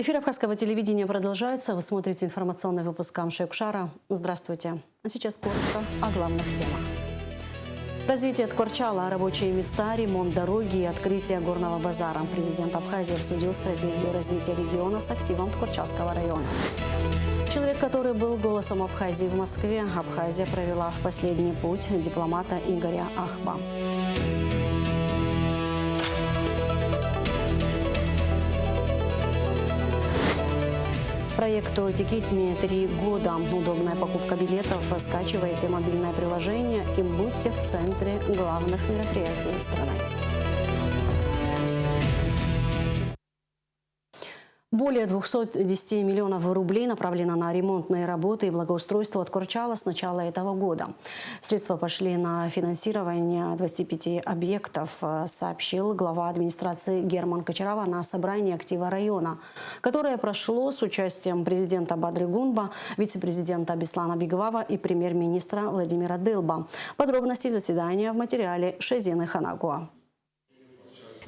Эфир Абхазского телевидения продолжается. Вы смотрите информационный выпуск Амши-Укшара. Здравствуйте. А сейчас коротко о главных темах. Развитие Ткорчала, рабочие места, ремонт дороги и открытие горного базара. Президент Абхазии обсудил стратегию развития региона с активом Ткорчальского района. Человек, который был голосом Абхазии в Москве, Абхазия провела в последний путь дипломата Игоря Ахба. Проекту «Тикетми» 3 года. Удобная покупка билетов. Скачивайте мобильное приложение и будьте в центре главных мероприятий страны. Более 210 миллионов рублей направлено на ремонтные работы и благоустройство Ткорчала с начала этого года. Средства пошли на финансирование 25 объектов, сообщил глава администрации Герман Кочарава на собрании актива района, которое прошло с участием президента Бадры Гунба, вице-президента Беслана Бигвава и премьер-министра Владимира Дылба. Подробности заседания в материале Шезины Ханагуа.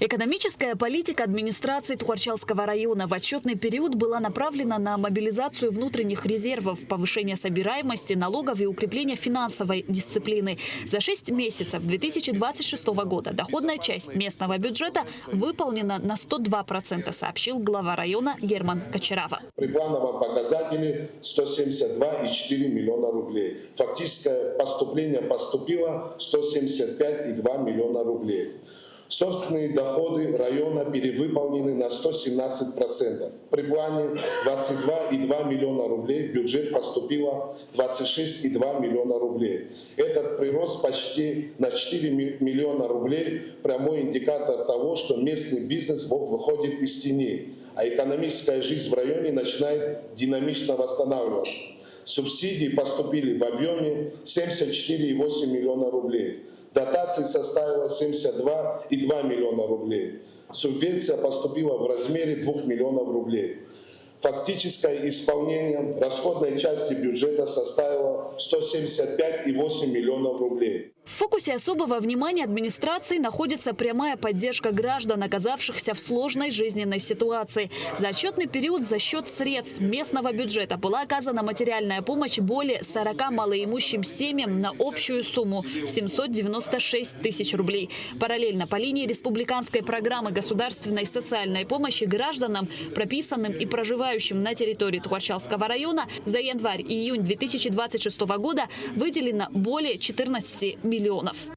Экономическая политика администрации Ткорчальского района в отчетный период была направлена на мобилизацию внутренних резервов, повышение собираемости налогов и укрепление финансовой дисциплины. За 6 месяцев 2026 года доходная часть местного бюджета выполнена на 102%, сообщил глава района Герман Кочарава. При плановом показателе 172,4 миллиона рублей. Фактическое поступление поступило 175,2 миллиона рублей. Собственные доходы района перевыполнены на 117%. При плане 22,2 миллиона рублей в бюджет поступило 26,2 миллиона рублей. Этот прирост почти на 4 миллиона рублей – прямой индикатор того, что местный бизнес выходит из тени, а экономическая жизнь в районе начинает динамично восстанавливаться. Субсидии поступили в объеме 74,8 миллиона рублей. Дотации составила 72,2 миллиона рублей. Субвенция поступила в размере 2 миллионов рублей. Фактическое исполнение расходной части бюджета составило 175,8 миллионов рублей. В фокусе особого внимания администрации находится прямая поддержка граждан, оказавшихся в сложной жизненной ситуации. За отчетный период за счет средств местного бюджета была оказана материальная помощь более 40 малоимущим семьям на общую сумму 796 тысяч рублей. Параллельно по линии республиканской программы государственной социальной помощи гражданам, прописанным и проживающим на территории Ткорчальского района, за январь-июнь 2026 года выделено более 14 миллионов.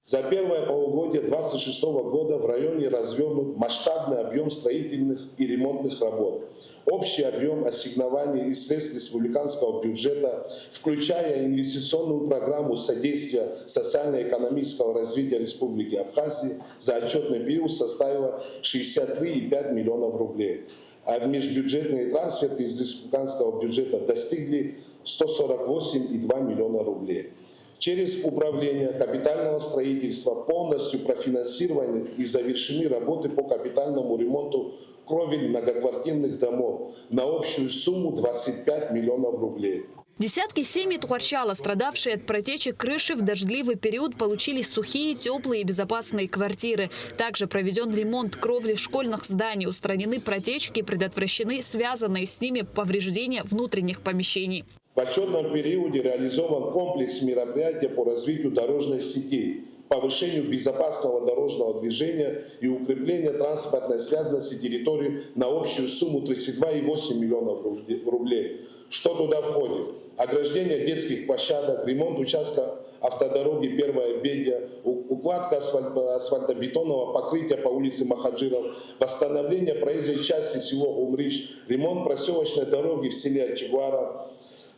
За первое полугодие 2026 года в районе развернут масштабный объем строительных и ремонтных работ. Общий объем ассигнований из средств республиканского бюджета, включая инвестиционную программу содействия социально-экономического развития Республики Абхазии, за отчетный период составила 63,5 миллионов рублей. А межбюджетные трансферты из республиканского бюджета достигли 148,2 миллиона рублей. Через управление капитального строительства полностью профинансированы и завершены работы по капитальному ремонту кровель многоквартирных домов на общую сумму 25 миллионов рублей. Десятки семей Ткорчала, страдавшие от протечек крыши, в дождливый период получили сухие, теплые и безопасные квартиры. Также проведен ремонт кровли школьных зданий, устранены протечки и предотвращены связанные с ними повреждения внутренних помещений. В отчетном периоде реализован комплекс мероприятий по развитию дорожной сети, повышению безопасного дорожного движения и укреплению транспортной связанности территории на общую сумму 32,8 миллионов рублей. Что туда входит? Ограждение детских площадок, ремонт участка автодороги Первая Бедя, укладка асфальтобетонного покрытия по улице Махаджиров, восстановление проезжей части села Умрич, ремонт проселочной дороги в селе Чигуара,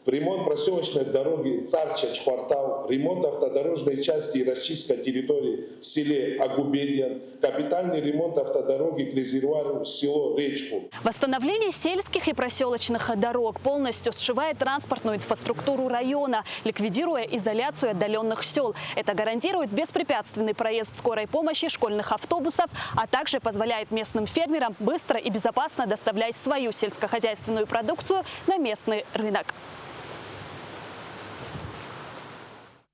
ремонт проселочной дороги Царчач-Квартал, ремонт автодорожной части и расчистка территории в селе Агубедья, капитальный ремонт автодороги к резервуару село Речку. Восстановление сельских и проселочных дорог полностью сшивает транспортную инфраструктуру района, ликвидируя изоляцию отдаленных сел. Это гарантирует беспрепятственный проезд скорой помощи, школьных автобусов, а также позволяет местным фермерам быстро и безопасно доставлять свою сельскохозяйственную продукцию на местный рынок.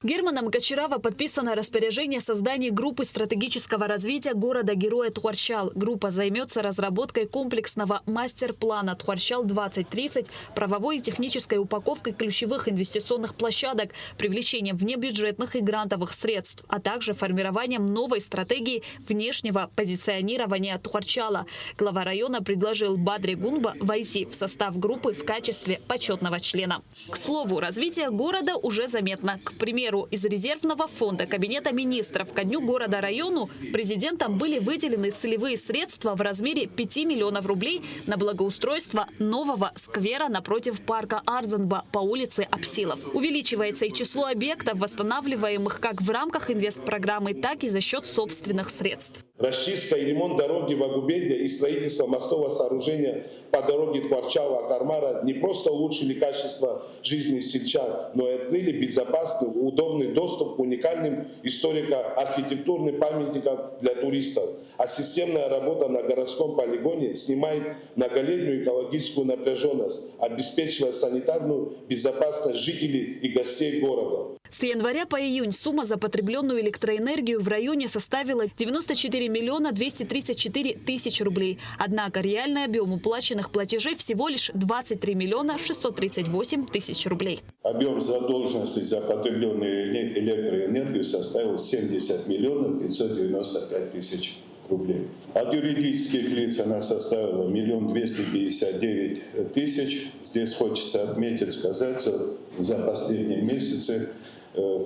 Германом Гочарава подписано распоряжение о создании группы стратегического развития города-героя Тхуарчал. Группа займется разработкой комплексного мастер-плана Тхуарчал-2030, правовой и технической упаковкой ключевых инвестиционных площадок, привлечением внебюджетных и грантовых средств, а также формированием новой стратегии внешнего позиционирования Тхуарчала. Глава района предложил Бадре Гунба войти в состав группы в качестве почетного члена. К слову, развитие города уже заметно. К примеру, из резервного фонда Кабинета министров ко дню города-району президентом были выделены целевые средства в размере 5 миллионов рублей на благоустройство нового сквера напротив парка Ардзанба по улице Апсилов. Увеличивается и число объектов, восстанавливаемых как в рамках инвестпрограммы, так и за счет собственных средств. Расчистка и ремонт дороги в Агубеде и строительство мостового сооружения по дороге Тхуарчала-Кармара не просто улучшили качество жизни сельчан, но и открыли безопасный, удобный доступ к уникальным историко-архитектурным памятникам для туристов. А системная работа на городском полигоне снимает многолетнюю экологическую напряженность, обеспечивая санитарную безопасность жителей и гостей города. С января по июнь сумма за потребленную электроэнергию в районе составила 94 миллиона 234 тысячи рублей. Однако реальный объем уплаченных платежей всего лишь 23 миллиона 638 тысяч рублей. Объем задолженности за потребленную электроэнергию составил 70 миллионов 595 тысяч рублей. От юридических лиц она составила 1 259 тысяч. Здесь хочется отметить, сказать, что за последние месяцы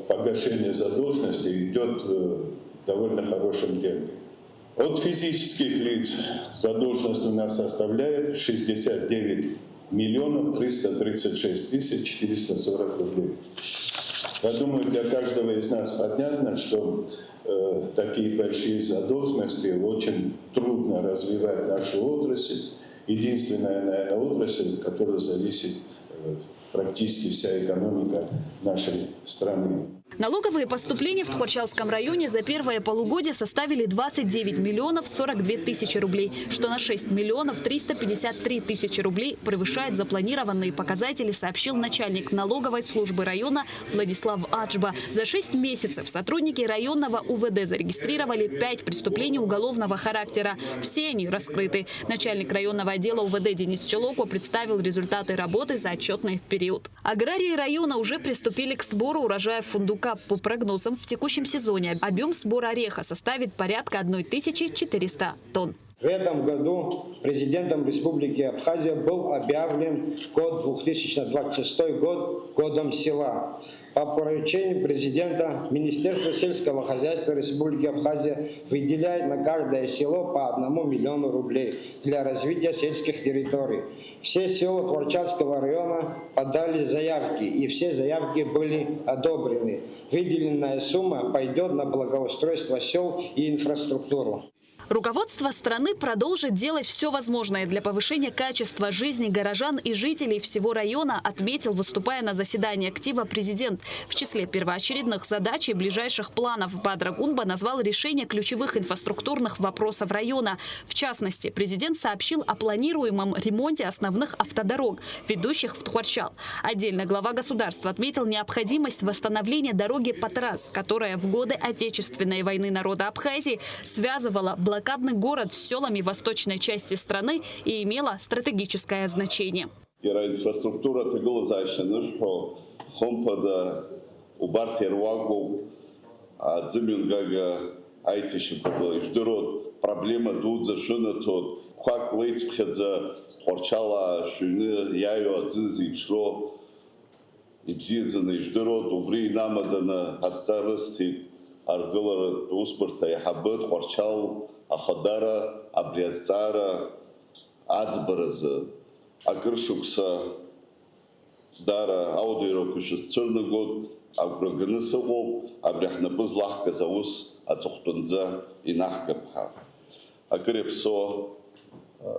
погашение задолженности идет в довольно хорошем темпе. От физических лиц задолженность у нас составляет 69 миллионов 336 тысяч 440 рублей. Я думаю, для каждого из нас понятно, что такие большие задолженности очень трудно развивать нашу отрасль. Единственная, наверное, отрасль, от которой зависит практически вся экономика нашей страны. Налоговые поступления в Тхуарчалском районе за первое полугодие составили 29 миллионов 42 тысячи рублей, что на 6 миллионов 353 тысячи рублей превышает запланированные показатели, сообщил начальник налоговой службы района Владислав Аджба. За 6 месяцев сотрудники районного УВД зарегистрировали 5 преступлений уголовного характера. Все они раскрыты. Начальник районного отдела УВД Денис Челоко представил результаты работы за отчетный период. Аграрии района уже приступили к сбору урожая фундука. По прогнозам, в текущем сезоне объем сбора ореха составит порядка 1400 тонн. В этом году президентом Республики Абхазия был объявлен год 2026 год годом села. По поручению президента Министерство сельского хозяйства Республики Абхазия выделяет на каждое село по 1 миллиону рублей для развития сельских территорий. Все села Тхуарчалского района подали заявки, и все заявки были одобрены. Выделенная сумма пойдет на благоустройство сел и инфраструктуру. Руководство страны продолжит делать все возможное для повышения качества жизни горожан и жителей всего района, отметил, выступая на заседании актива президент. В числе первоочередных задач и ближайших планов Бадра Гунба назвал решение ключевых инфраструктурных вопросов района. В частности, президент сообщил о планируемом ремонте основных автодорог, ведущих в Тхуарчал. Отдельно глава государства отметил необходимость восстановления дороги Патрас, которая в годы Отечественной войны народа Абхазии связывала блокадный город с селами восточной части страны и имела стратегическое значение. Инфраструктура тегла защищена, что хомпада убартервагу, дзимингага айтишипада ихдерод проблема дуд зашина тот как лейцпхедza Тхуарчала шуны яю адзизипшро ибзидзана ихдерод убри намадана атцарысти аргылары успорта яхабыт Тхуарчал Ахадара, Абриазцара, Ацбараза, Акыршукса, Дара, Аудуирокушис, Черногод, Абраганысову, Абряхнапызлах, Казаус, Ацухтунза и Нахкапха. Акырепсо,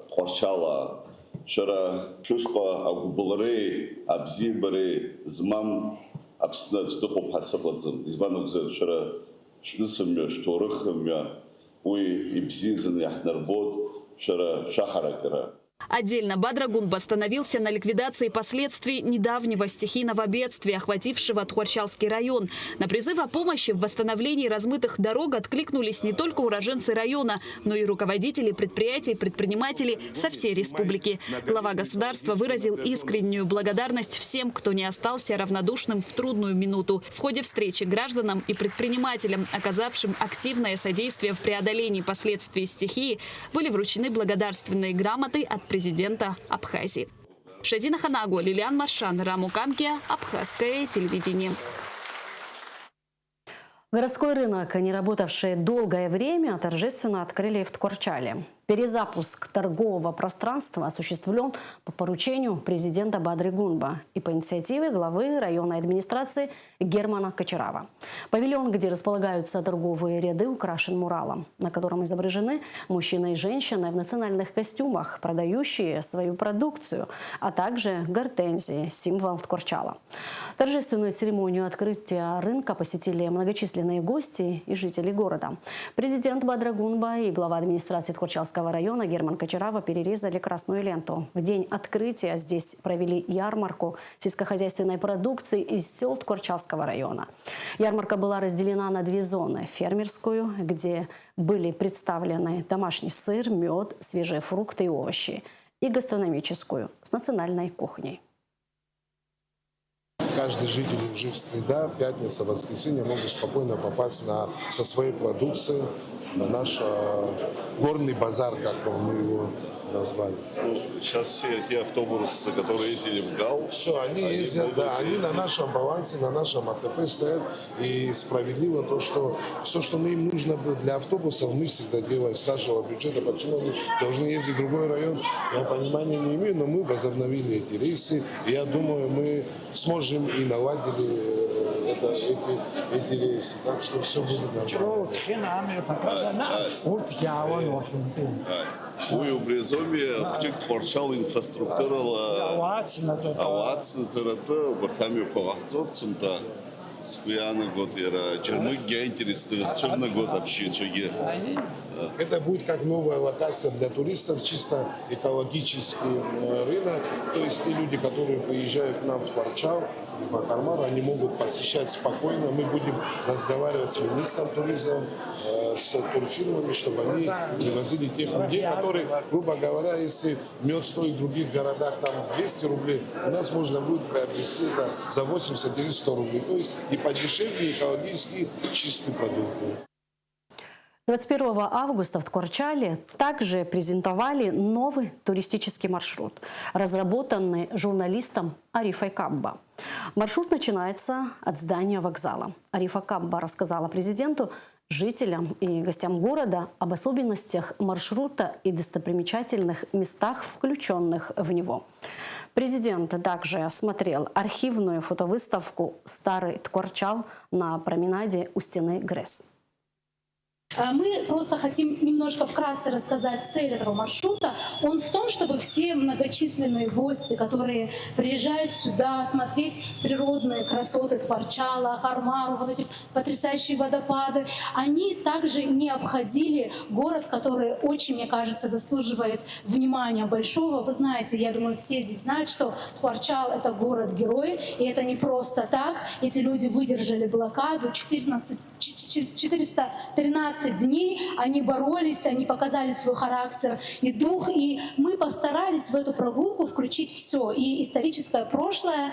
Тхуарчала, Шара, Шушка, Агубалары, Абзибары, Змам, Абснат, Тупопасабадзам, Избанукза, Шара, Шнысамя, Шторыхамя, Уи ибзидзан яхнарбод шара шахаракара. Отдельно Бадрагунба остановился на ликвидации последствий недавнего стихийного бедствия, охватившего Тхуарчалский район. На призыв о помощи в восстановлении размытых дорог откликнулись не только уроженцы района, но и руководители предприятий и предприниматели со всей республики. Глава государства выразил искреннюю благодарность всем, кто не остался равнодушным в трудную минуту. В ходе встречи гражданам и предпринимателям, оказавшим активное содействие в преодолении последствий стихии, были вручены благодарственные грамоты от президента Абхазии. Шазина Ханагу, Лилиан Маршан, Раму Камкия, Абхазское телевидение. Городской рынок, не работавший долгое время, торжественно открыли в Тхуарчале. Перезапуск торгового пространства осуществлен по поручению президента Бадрагунба и по инициативе главы районной администрации Германа Кочарава. Павильон, где располагаются торговые ряды, украшен муралом, на котором изображены мужчины и женщины в национальных костюмах, продающие свою продукцию, а также гортензии, символ Тхуарчала. Торжественную церемонию открытия рынка посетили многочисленные гости и жители города. Президент Бадрагунба и глава администрации Тхуарчалского района Герман Кочарава перерезали красную ленту. В день открытия здесь провели ярмарку сельскохозяйственной продукции из сел Тхуарчалского района. Ярмарка была разделена на две зоны: фермерскую, где были представлены домашний сыр, мед, свежие фрукты и овощи, и гастрономическую с национальной кухней. Каждый житель уже в среда, пятница, воскресенье могут спокойно попасть со своей продукцией на наш горный базар, как мы его назвали. Сейчас все те автобусы, которые ездили в ГАУ, все, они ездят, да, они на нашем балансе, на нашем АТП стоят. И справедливо то, что все, что им нужно для автобусов, мы всегда делаем с нашего бюджета. Почему мы должны ездить в другой район, я понимания не имею, но мы возобновили эти рейсы. И я думаю, мы сможем и наладили эти рейсы. Так что все будет нормально. Ой, образование, хоть Тхуарчал инфраструктура, авиация, бортами повахцотсумта, специальный год era, Черногия интересный год общения. Это будет как новая локация для туристов, чисто экологический рынок. То есть те люди, которые приезжают к нам в Тхуарчал, в Акармар, они могут посещать спокойно. Мы будем разговаривать с министром туризма, с турфирмами, чтобы они привозили тех людей, которые, грубо говоря, если мед стоит в других городах там 200 рублей, у нас можно будет приобрести это за 80 или 100 рублей. То есть и подешевле, и экологически, и чистый продукт. 21 августа в Тхуарчале также презентовали новый туристический маршрут, разработанный журналистом Арифой Кабба. Маршрут начинается от здания вокзала. Арифа Кабба рассказала президенту, жителям и гостям города об особенностях маршрута и достопримечательных местах, включенных в него. Президент также осмотрел архивную фотовыставку «Старый Тхуарчал» на променаде у стены ГРЭС. Мы просто хотим немножко вкратце рассказать цель этого маршрута. Он в том, чтобы все многочисленные гости, которые приезжают сюда смотреть природные красоты Тхуарчала, Кармару, вот эти потрясающие водопады, они также не обходили город, который очень, мне кажется, заслуживает внимания большого. Вы знаете, я думаю, все здесь знают, что Тхуарчал — это город-герой, и это не просто так. Эти люди выдержали блокаду 413 дней, они боролись, они показали свой характер и дух, и мы постарались в эту прогулку включить все. И историческое прошлое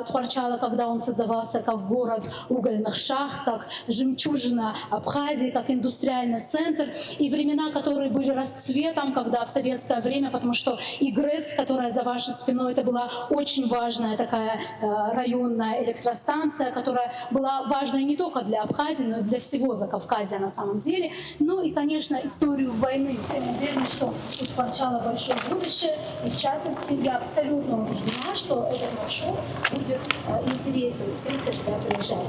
Тхуарчала, когда он создавался как город угольных шахт, как жемчужина Абхазии, как индустриальный центр, и времена, которые были расцветом, когда в советское время, потому что и ГРЭС, которая за вашей спиной, это была очень важная такая районная электростанция, которая была важной не только для Абхазии, но и для всего Закавказья на самом деле. Ну и, конечно, историю войны. Тем уверен, что у Тхуарчала большое будущее. И в частности, я абсолютно убеждена, что этот маршрут будет интересен всем, кто сюда приезжает.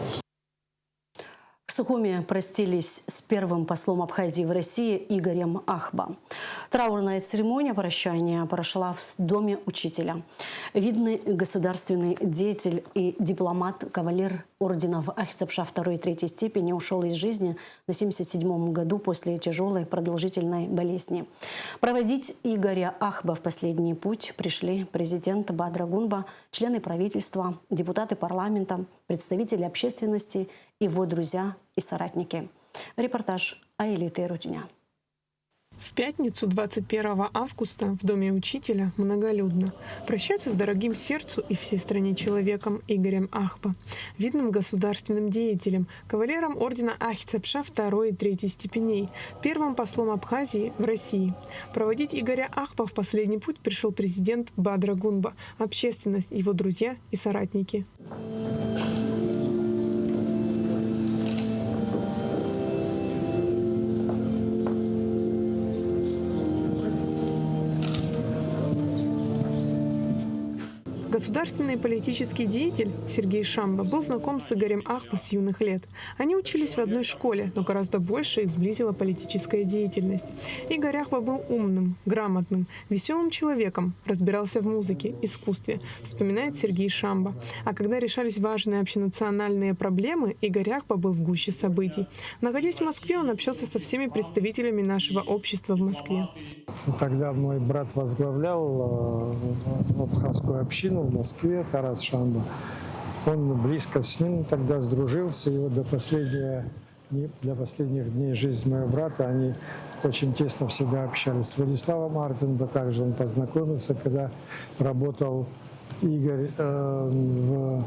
К Сухуми простились с первым послом Абхазии в России Игорем Ахба. Траурная церемония прощания прошла в доме учителя. Видный государственный деятель и дипломат, кавалер орденов Ахицапша II и III степени ушел из жизни на 77-м году после тяжелой продолжительной болезни. Проводить Игоря Ахба в последний путь пришли президент Бадра Гунба, члены правительства, депутаты парламента, представители общественности, его друзья и соратники. Репортаж Аэлиты Рудня. В пятницу, 21 августа, в доме учителя многолюдно. Прощаются с дорогим сердцу и всей стране человеком Игорем Ахба, видным государственным деятелем, кавалером ордена Ахицапша II и III степеней, первым послом Абхазии в России. Проводить Игоря Ахба в последний путь пришел президент Бадра Гунба, общественность, его друзья и соратники. Государственный и политический деятель Сергей Шамба был знаком с Игорем Ахба с юных лет. Они учились в одной школе, но гораздо больше их сблизила политическая деятельность. Игорь Ахба был умным, грамотным, веселым человеком, разбирался в музыке, искусстве, вспоминает Сергей Шамба. А когда решались важные общенациональные проблемы, Игорь Ахба был в гуще событий. Находясь в Москве, он общался со всеми представителями нашего общества в Москве. Тогда мой брат возглавлял абхазскую общину в Москве, Тарас Шамба. Он близко с ним тогда сдружился, и вот до последних дней жизни моего брата они очень тесно всегда общались. С Владиславом Арценбо также он познакомился, когда работал Игорь в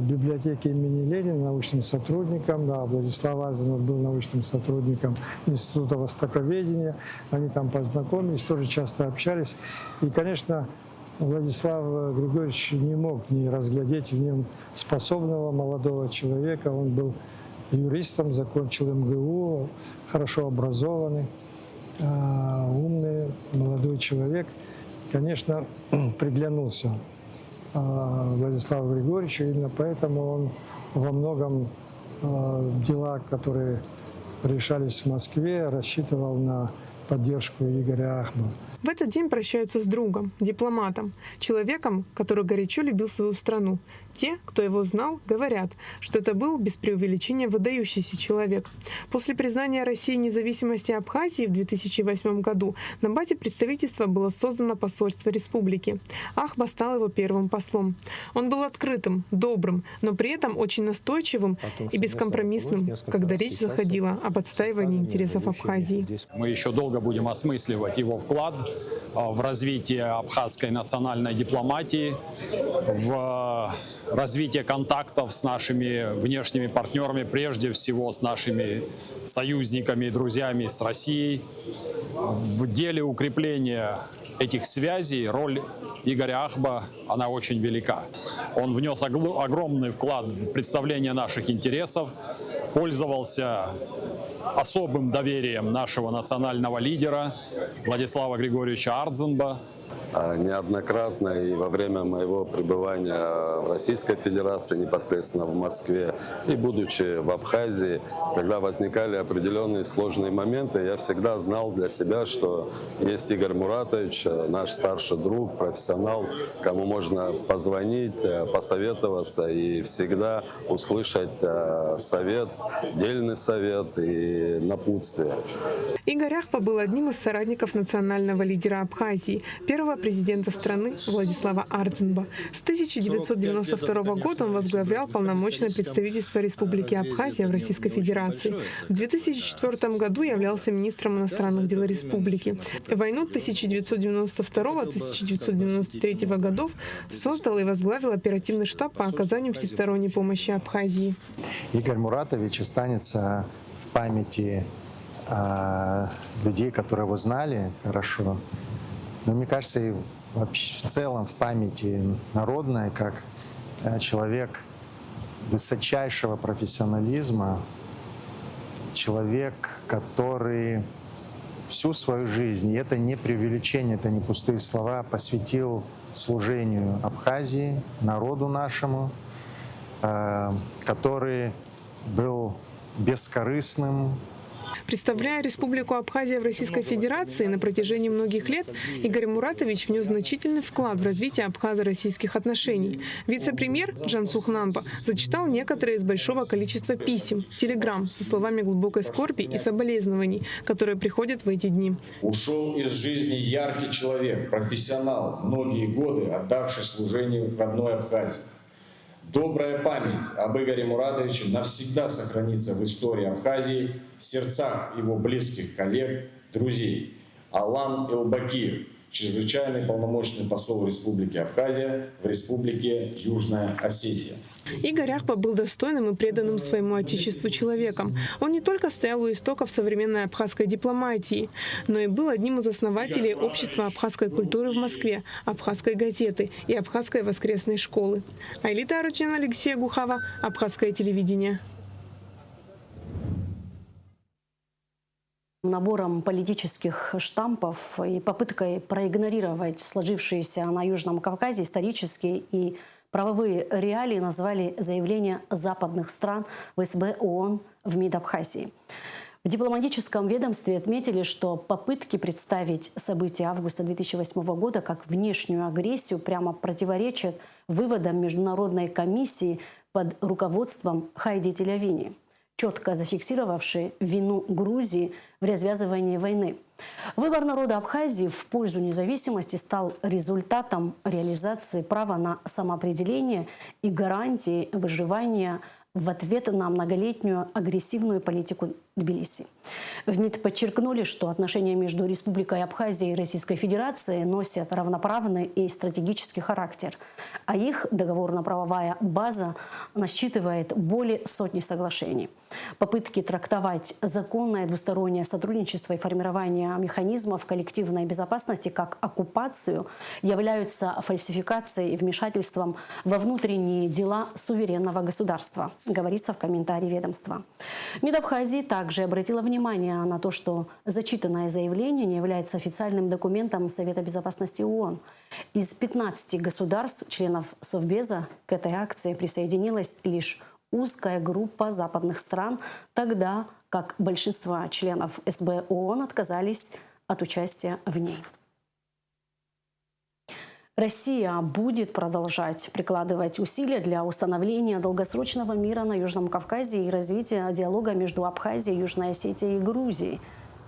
библиотеке имени Ленина научным сотрудником, да, Владислав Арценбо был научным сотрудником Института востоковедения. Они там познакомились, тоже часто общались. И, конечно, Владислав Григорьевич не мог не разглядеть в нем способного молодого человека. Он был юристом, закончил МГУ, хорошо образованный, умный молодой человек. Конечно, приглянулся Владиславу Григорьевичу, именно поэтому он во многом дела, которые решались в Москве, рассчитывал на поддержку Игоря Ахба. В этот день прощаются с другом, дипломатом, человеком, который горячо любил свою страну. Те, кто его знал, говорят, что это был без преувеличения выдающийся человек. После признания России независимости Абхазии в 2008 году на базе представительства было создано посольство республики. Ахба стал его первым послом. Он был открытым, добрым, но при этом очень настойчивым и бескомпромиссным, когда речь заходила об отстаивании интересов Абхазии. Мы еще долго будем осмысливать его вклад в развитие абхазской национальной дипломатии, в развитие контактов с нашими внешними партнерами, прежде всего с нашими союзниками и друзьями, с Россией. В деле укрепления этих связей роль Игоря Ахба, она очень велика. Он внес огромный вклад в представление наших интересов, пользовался особым доверием нашего национального лидера Владислава Григорьевича Арценбо. Неоднократно и во время моего пребывания в Российской Федерации, непосредственно в Москве, и будучи в Абхазии, когда возникали определенные сложные моменты, я всегда знал для себя, что есть Игорь Муратович, наш старший друг, профессионал, кому можно позвонить, посоветоваться и всегда услышать совет, дельный совет и напутствие. Игорь Ахба был одним из соратников национального лидера Абхазии, первого президента страны Владислава Арценбо. С 1992 года он возглавлял полномочное представительство Республики Абхазия в Российской Федерации. В 2004 году являлся министром иностранных дел республики. В войну 1992-1993 годов создал и возглавил оперативный штаб по оказанию всесторонней помощи Абхазии. Игорь Муратович останется в памяти людей, которые его знали хорошо. Но мне кажется, и вообще в целом в памяти народной, как человек высочайшего профессионализма, человек, который всю свою жизнь, и это не преувеличение, это не пустые слова, посвятил служению Абхазии, народу нашему, который был бескорыстным. Представляя Республику Абхазия в Российской Федерации на протяжении многих лет, Игорь Муратович внес значительный вклад в развитие абхазо-российских отношений. Вице-премьер Жансух Нампа зачитал некоторые из большого количества писем, телеграмм со словами глубокой скорби и соболезнований, которые приходят в эти дни. Ушел из жизни яркий человек, профессионал, многие годы отдавший служению родной Абхазии. Добрая память об Игоре Муратовиче навсегда сохранится в истории Абхазии, в сердцах его близких коллег, друзей. Алан Элбакир, чрезвычайный полномочный посол Республики Абхазия в Республике Южная Осетия. Игорь Ахпа был достойным и преданным своему отечеству человеком. Он не только стоял у истоков современной абхазской дипломатии, но и был одним из основателей общества абхазской культуры в Москве, абхазской газеты и абхазской воскресной школы. Айлита Арутюн, Алексей Гухава, Абхазское телевидение. Набором политических штампов и попыткой проигнорировать сложившиеся на Южном Кавказе исторические и правовые реалии назвали заявление западных стран в СБ ООН в МИД Абхазии. В дипломатическом ведомстве отметили, что попытки представить события августа 2008 года как внешнюю агрессию прямо противоречат выводам Международной комиссии под руководством Хайди Телявини, четко зафиксировавшей вину Грузии в развязывании войны. Выбор народа Абхазии в пользу независимости стал результатом реализации права на самоопределение и гарантии выживания в ответ на многолетнюю агрессивную политику Тбилиси. В МИД подчеркнули, что отношения между Республикой Абхазия и Российской Федерацией носят равноправный и стратегический характер, а их договорно-правовая база насчитывает более сотни соглашений. Попытки трактовать законное двустороннее сотрудничество и формирование механизмов коллективной безопасности как оккупацию являются фальсификацией и вмешательством во внутренние дела суверенного государства, говорится в комментарии ведомства. МИД Абхазии также обратила внимание на то, что зачитанное заявление не является официальным документом Совета безопасности ООН. Из 15 государств, членов Совбеза, к этой акции присоединилась лишь узкая группа западных стран, тогда как большинство членов СБ ООН отказались от участия в ней. Россия будет продолжать прикладывать усилия для установления долгосрочного мира на Южном Кавказе и развития диалога между Абхазией, Южной Осетией и Грузией.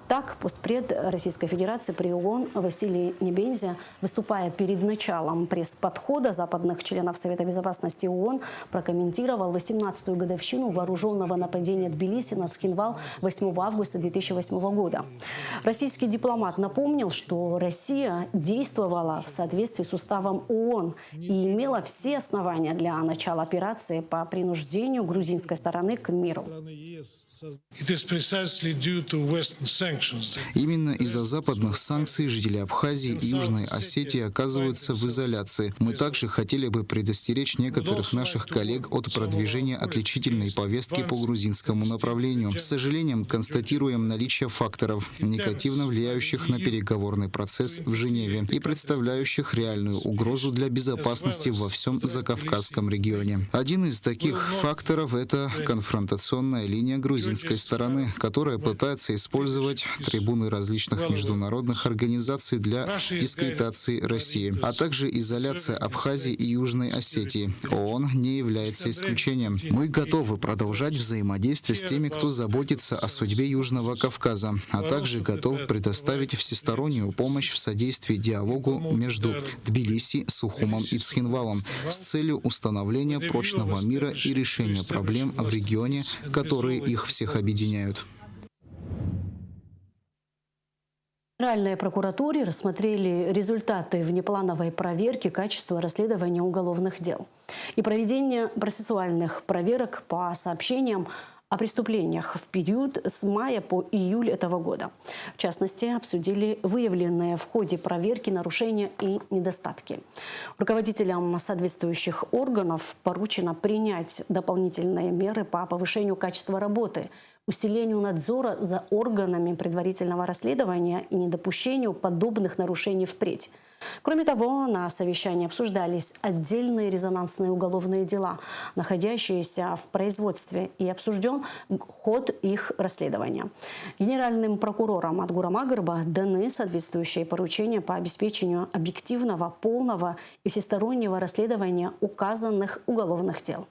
Так, постпред Российской Федерации при ООН Василий Небензя, выступая перед началом пресс-подхода западных членов Совета безопасности ООН, прокомментировал 18-ю годовщину вооруженного нападения Тбилиси на Цхинвал 8 августа 2008 года. Российский дипломат напомнил, что Россия действовала в соответствии с уставом ООН и имела все основания для начала операции по принуждению грузинской стороны к миру. Именно из-за западных санкций жители Абхазии и Южной Осетии оказываются в изоляции. Мы также хотели бы предостеречь некоторых наших коллег от продвижения отличительной повестки по грузинскому направлению. С сожалением констатируем наличие факторов, негативно влияющих на переговорный процесс в Женеве и представляющих реальную угрозу для безопасности во всем Закавказском регионе. Один из таких факторов — это конфронтационная линия грузинской стороны, которая пытается использовать трибуны различных международных организаций для дискредитации России, а также изоляция Абхазии и Южной Осетии. ООН не является исключением. Мы готовы продолжать взаимодействие с теми, кто заботится о судьбе Южного Кавказа, а также готов предоставить всестороннюю помощь в содействии диалогу между Тбилиси, Сухумом и Цхинвалом с целью установления прочного мира и решения проблем в регионе, которые их всех объединяют. В Генеральной прокуратуре рассмотрели результаты внеплановой проверки качества расследования уголовных дел и проведения процессуальных проверок по сообщениям о преступлениях в период с мая по июль этого года. В частности, обсудили выявленные в ходе проверки нарушения и недостатки. Руководителям соответствующих органов поручено принять дополнительные меры по повышению качества работы, усилению надзора за органами предварительного расследования и недопущению подобных нарушений впредь. Кроме того, на совещании обсуждались отдельные резонансные уголовные дела, находящиеся в производстве, и обсужден ход их расследования. Генеральным прокурором Адгуром Агырба даны соответствующие поручения по обеспечению объективного, полного и всестороннего расследования указанных уголовных дел.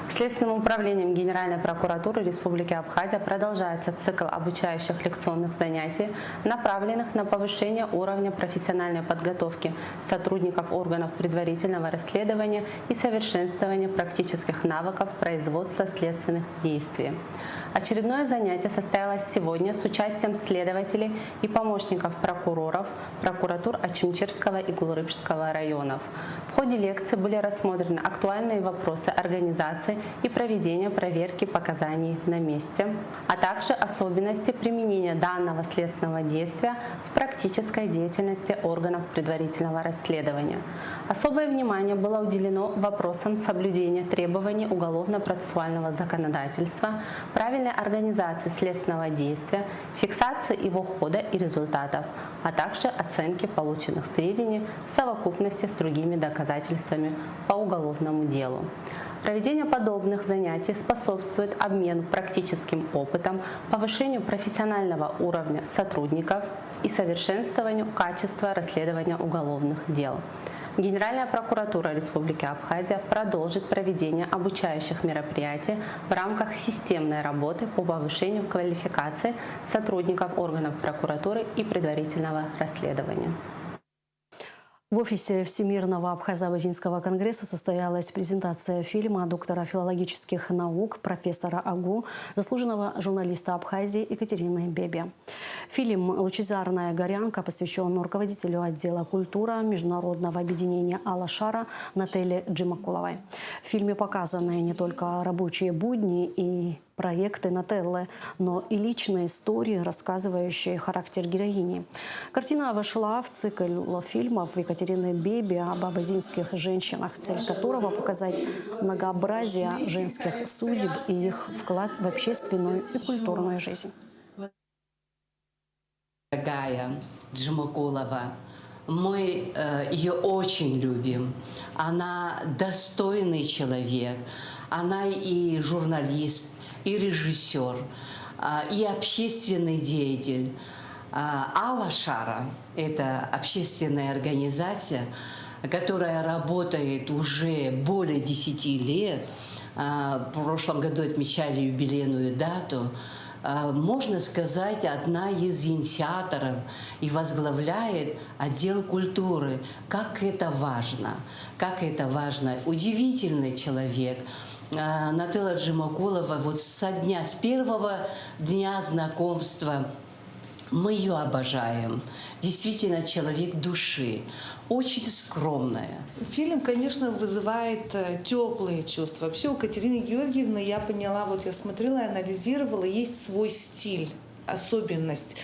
Следственным управлением Генеральной прокуратуры Республики Абхазия продолжается цикл обучающих лекционных занятий, направленных на повышение уровня профессиональной подготовки сотрудников органов предварительного расследования и совершенствования практических навыков производства следственных действий. Очередное занятие состоялось сегодня с участием следователей и помощников прокуроров прокуратур Ачимчирского и Гулрыбского районов. В ходе лекции были рассмотрены актуальные вопросы организации и проведения проверки показаний на месте, а также особенности применения данного следственного действия в практической деятельности органов предварительного расследования. Особое внимание было уделено вопросам соблюдения требований уголовно-процессуального законодательства, правильной организации следственного действия, фиксации его хода и результатов, а также оценки полученных сведений в совокупности с другими доказательствами по уголовному делу. Проведение подобных занятий способствует обмену практическим опытом, повышению профессионального уровня сотрудников и совершенствованию качества расследования уголовных дел. Генеральная прокуратура Республики Абхазия продолжит проведение обучающих мероприятий в рамках системной работы по повышению квалификации сотрудников органов прокуратуры и предварительного расследования. В офисе Всемирного Абхазо-Абазинского конгресса состоялась презентация фильма доктора филологических наук, профессора АГУ, заслуженного журналиста Абхазии Екатерины Бебе. Фильм «Лучезарная горянка» посвящен руководителю отдела культуры Международного объединения Алла-Шара Нателле Джимакуловой. В фильме показаны не только рабочие будни и проекты Нателлы, но и личные истории, рассказывающие характер героини. Картина вошла в цикл фильмов Екатерины Беби об абазинских женщинах, цель которого показать многообразие женских судеб и их вклад в общественную и культурную жизнь. Дорогая Джимакулова, мы ее очень любим. Она достойный человек. Она и журналист, и режиссер, и общественный деятель. Алла-Шара – это общественная организация, которая работает уже более 10 лет. В прошлом году отмечали юбилейную дату. Можно сказать, одна из инициаторов и возглавляет отдел культуры. Как это важно! Как это важно! Удивительный человек. Нателла Джимакулова, вот с первого дня знакомства мы ее обожаем. Действительно, человек души, очень скромная. Фильм, конечно, вызывает теплые чувства. Вообще у Катерины Георгиевны, я поняла, вот я смотрела и анализировала, есть свой стиль, особенность.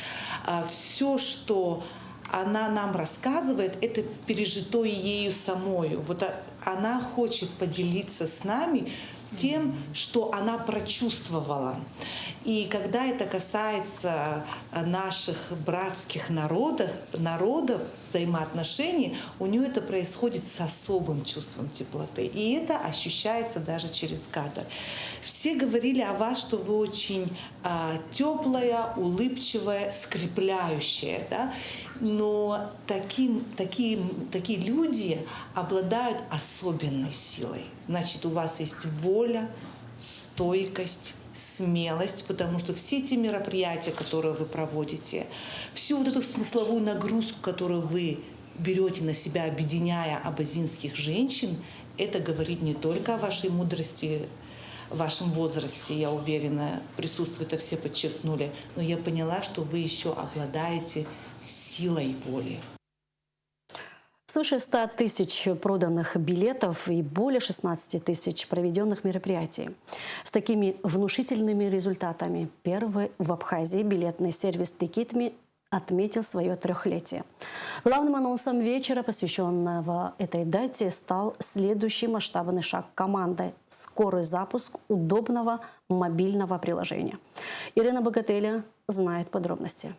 Все, что она нам рассказывает, это пережито ею самою. Вот она хочет поделиться с нами тем, что она прочувствовала. И когда это касается наших братских народов, взаимоотношений, у нее это происходит с особым чувством теплоты. И это ощущается даже через кадр. Все говорили о вас, что вы очень теплая, улыбчивая, скрепляющая. Да? Но такие люди обладают особенной силой. Значит, у вас есть воля, стойкость, смелость, потому что все те мероприятия, которые вы проводите, всю вот эту смысловую нагрузку, которую вы берете на себя, объединяя абазинских женщин, это говорит не только о вашей мудрости, в вашем возрасте, я уверена, присутствует, это все подчеркнули, но я поняла, что вы еще обладаете силой воли. Свыше 100 тысяч проданных билетов и более 16 тысяч проведенных мероприятий. С такими внушительными результатами первый в Абхазии билетный сервис «Тикитми» отметил свое 3-летие. Главным анонсом вечера, посвященного этой дате, стал следующий масштабный шаг команды – скорый запуск удобного мобильного приложения. Ирина Богателя знает подробности.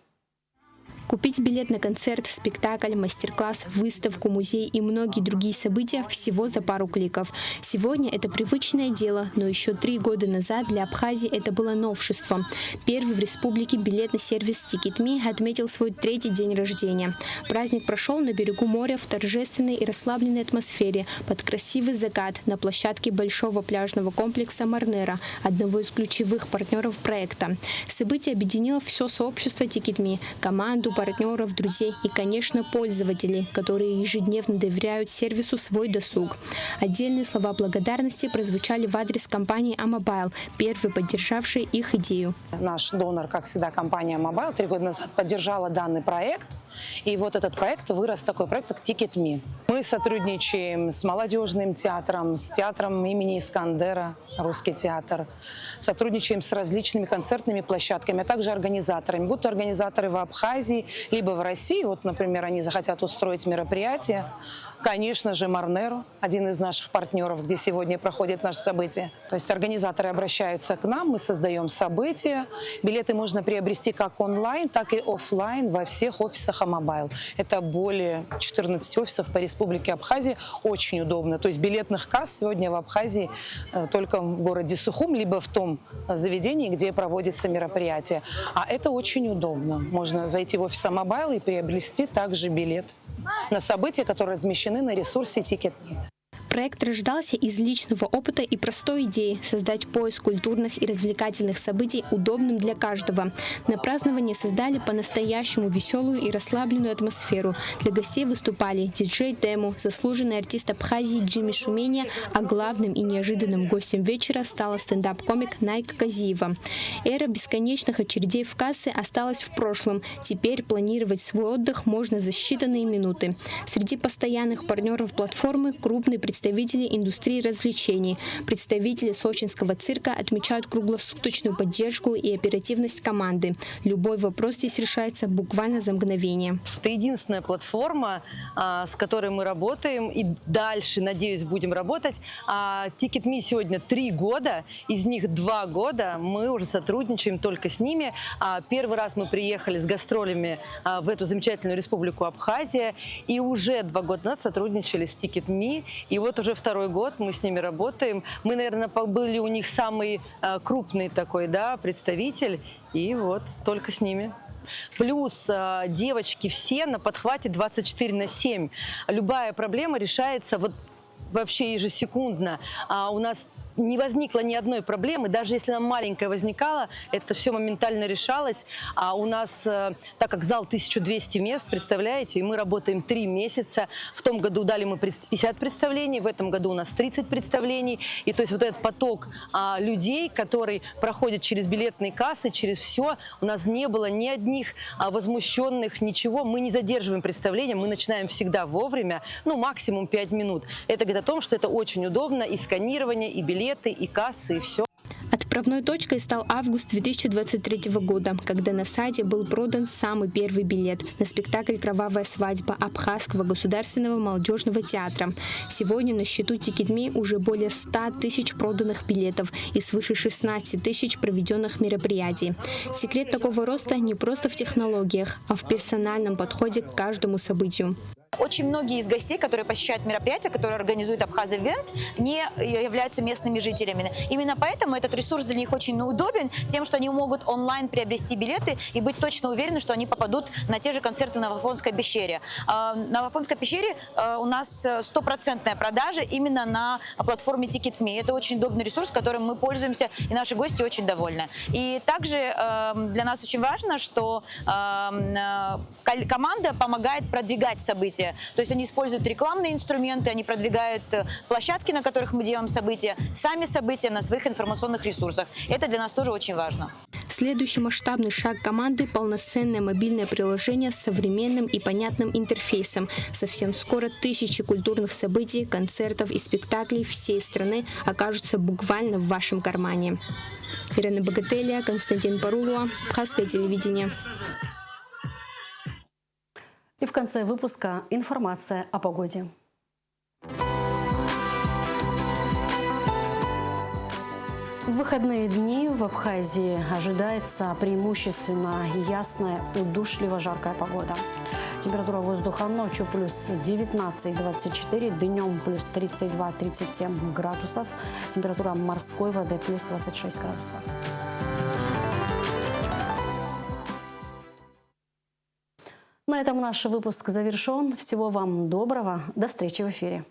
Купить билет на концерт, спектакль, мастер-класс, выставку, музей и многие другие события всего за пару кликов. Сегодня это привычное дело, но еще 3 года назад для Абхазии это было новшеством. Первый в республике билетный сервис TicketMe отметил свой 3-й день рождения. Праздник прошел на берегу моря в торжественной и расслабленной атмосфере под красивый закат на площадке большого пляжного комплекса Марнера, одного из ключевых партнеров проекта. Событие объединило все сообщество TicketMe, команду, партнеров, друзей и, конечно, пользователей, которые ежедневно доверяют сервису свой досуг. Отдельные слова благодарности прозвучали в адрес компании Amobile, первой поддержавшей их идею. Наш донор, как всегда, компания Amobile 3 года назад поддержала данный проект. И вот этот проект вырос, такой проект, как TicketMe. Мы сотрудничаем с молодежным театром, с театром имени Искандера, русский театр. Сотрудничаем с различными концертными площадками, а также организаторами. Будь то организаторы в Абхазии, либо в России. Вот, например, они захотят устроить мероприятие. Конечно же, Марнеру, один из наших партнеров, где сегодня проходит наше событие. То есть организаторы обращаются к нам, мы создаем события. Билеты можно приобрести как онлайн, так и офлайн во всех офисах Amobile. Это более 14 офисов по республике Абхазия. Очень удобно. То есть билетных касс сегодня в Абхазии только в городе Сухум, либо в том заведении, где проводится мероприятие. А это очень удобно. Можно зайти в офис Amobile и приобрести также билет на события, которые размещены на ресурсе TicketMe. Проект рождался из личного опыта и простой идеи – создать поиск культурных и развлекательных событий удобным для каждого. На праздновании создали по-настоящему веселую и расслабленную атмосферу. Для гостей выступали диджей Тему, заслуженный артист Абхазии Джимми Шумения, а главным и неожиданным гостем вечера стала стендап-комик Найка Казиева. Эра бесконечных очередей в кассы осталась в прошлом. Теперь планировать свой отдых можно за считанные минуты. Среди постоянных партнеров платформы – крупные представители индустрии развлечений. Представители сочинского цирка отмечают круглосуточную поддержку и оперативность команды. Любой вопрос здесь решается буквально за мгновение. Это единственная платформа, с которой мы работаем и дальше, надеюсь, будем работать. TicketMe сегодня 3 года, из них 2 года мы уже сотрудничаем только с ними. Первый раз мы приехали с гастролями в эту замечательную республику Абхазия и уже 2 года назад сотрудничали с TicketMe. И вот уже 2-й год мы с ними работаем. Мы, наверное, были у них самый крупный такой, да, представитель. И вот только с ними. Плюс девочки все на подхвате 24/7. Любая проблема решается вот вообще ежесекундно. У нас не возникло ни одной проблемы. Даже если нам маленькая возникала, это все моментально решалось. А у нас, так как зал 1200 мест, представляете, и мы работаем 3 месяца. В том году дали мы 50 представлений, в этом году у нас 30 представлений. И то есть вот этот поток людей, который проходит через билетные кассы, через все, у нас не было ни одних возмущенных, ничего. Мы не задерживаем представление, мы начинаем всегда вовремя, ну максимум 5 минут. Это говорит о том, что это очень удобно, и сканирование, и билеты, и кассы, и все. Отправной точкой стал август 2023 года, когда на сайте был продан самый первый билет на спектакль «Кровавая свадьба» Абхазского государственного молодежного театра. Сегодня на счету TicketMe уже более 100 тысяч проданных билетов и свыше 16 тысяч проведенных мероприятий. Секрет такого роста не просто в технологиях, а в персональном подходе к каждому событию. Очень многие из гостей, которые посещают мероприятия, которые организует Абхаз-Ивент, не являются местными жителями. Именно поэтому этот ресурс для них очень удобен тем, что они могут онлайн приобрести билеты и быть точно уверены, что они попадут на те же концерты на Афонской пещере. На Афонской пещере у нас 100% продажа именно на платформе TicketMe. Это очень удобный ресурс, которым мы пользуемся, и наши гости очень довольны. И также для нас очень важно, что команда помогает продвигать события. То есть они используют рекламные инструменты, они продвигают площадки, на которых мы делаем события, сами события на своих информационных ресурсах. Это для нас тоже очень важно. Следующий масштабный шаг команды – полноценное мобильное приложение с современным и понятным интерфейсом. Совсем скоро тысячи культурных событий, концертов и спектаклей всей страны окажутся буквально в вашем кармане. Ирина Богателия, Константин Парулова, Абхазское телевидение. И в конце выпуска информация о погоде. В выходные дни в Абхазии ожидается преимущественно ясная, удушливо жаркая погода. Температура воздуха ночью плюс 19-24, днем плюс 32-37 градусов. Температура морской воды плюс 26 градусов. На этом наш выпуск завершен. Всего вам доброго. До встречи в эфире.